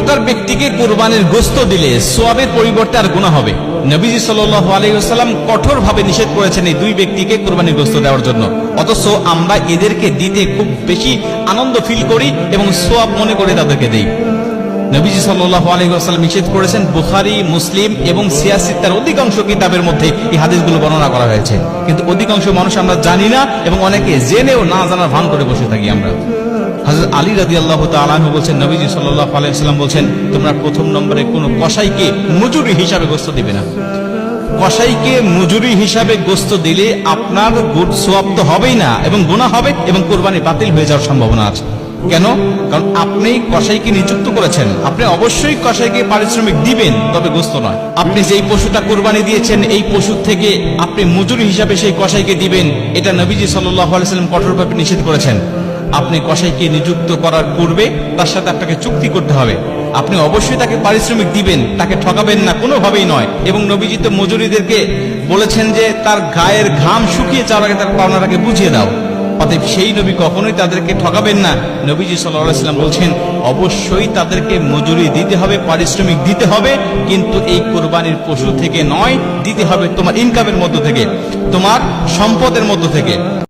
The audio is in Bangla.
প্রকার ব্যক্তিকে কুরবানির গোশত দিলে সওয়াবের পরিবর্তে আর গুনাহ হবে। নবীজি সাল্লাল্লাহু আলাইহি ওয়াসাল্লাম কঠোরভাবে নিষেধ করেছেন এই দুই ব্যক্তিকে কুরবানির গোশত দেওয়ার জন্য, অথচ আমরা এদেরকে দিতে খুব বেশি আনন্দ ফিল করি এবং সওয়াব মনে করে তাদেরকে দেই। নবীজি সাল্লাল্লাহু আলাইহি ওয়াসাল্লাম নিষেধ করেছেন। বুখারী, মুসলিম এবং সিয়াসিত্তার অধিকাংশ কিতাবের মধ্যে এই হাদিসগুলো বর্ণনা করা হয়েছে, কিন্তু অধিকাংশ মানুষ আমরা জানি না এবং অনেকে জেনেও না জানার ভান করে বসে থাকি আমরা। হযরত আলী রাদিয়াল্লাহু তাআলা আনহু বলেন, নবীজি সাল্লাল্লাহু আলাইহি ওয়াসাল্লাম বলেন, তোমরা প্রথম নম্বরে কোনো কসাইকে মজুরি হিসাবে গোশত দিবে না। কসাইকে মজুরি হিসাবে গোশত দিলে আপনার সওয়াব তো হবেই না এবং গুনাহ হবে এবং কুরবানি বাতিল হয়ে যাওয়ার সম্ভাবনা আছে। কেন? কারণ আপনি কসাইকে নিযুক্ত করেছেন, আপনি অবশ্যই কসাইকে পারিশ্রমিক দিবেন, তবে গোশত নয়। আপনি যেই পশুটা কুরবানি দিয়েছেন এই পশু থেকে আপনি মজুরি হিসাবে সেই কসাইকে দিবেন, এটা নবীজি সাল্লাল্লাহু আলাইহি ওয়াসাল্লাম কঠোরভাবে নিষেধ করেছেন। আপনি কসাইকে নিযুক্ত করার পূর্বে তার সাথে আপনাকে চুক্তি করতে হবে, আপনি অবশ্যই তাকে পারিশ্রমিক দিবেন, তাকে ঠকাবেন না, কোনোভাবেই নয়। এবং নবীজি তো মজুরিদেরকে বলেছেন যে তার গায়ের ঘাম শুকিয়ে যাওয়ার আগে তার পাওনাটাকে বুঝিয়ে দাও। অতএব সেই নবী কখনোই তাদেরকে ঠকাবেন না। নবীজি সাল্লাল্লাহু আলাইহি ওয়াসাল্লাম বলছেন অবশ্যই তাদেরকে মজুরি দিতে হবে, পারিশ্রমিক দিতে হবে, কিন্তু এই কুরবানির পশু থেকে নয়, দিতে হবে তোমার ইনকামের মধ্য থেকে, তোমার সম্পদের মধ্য থেকে।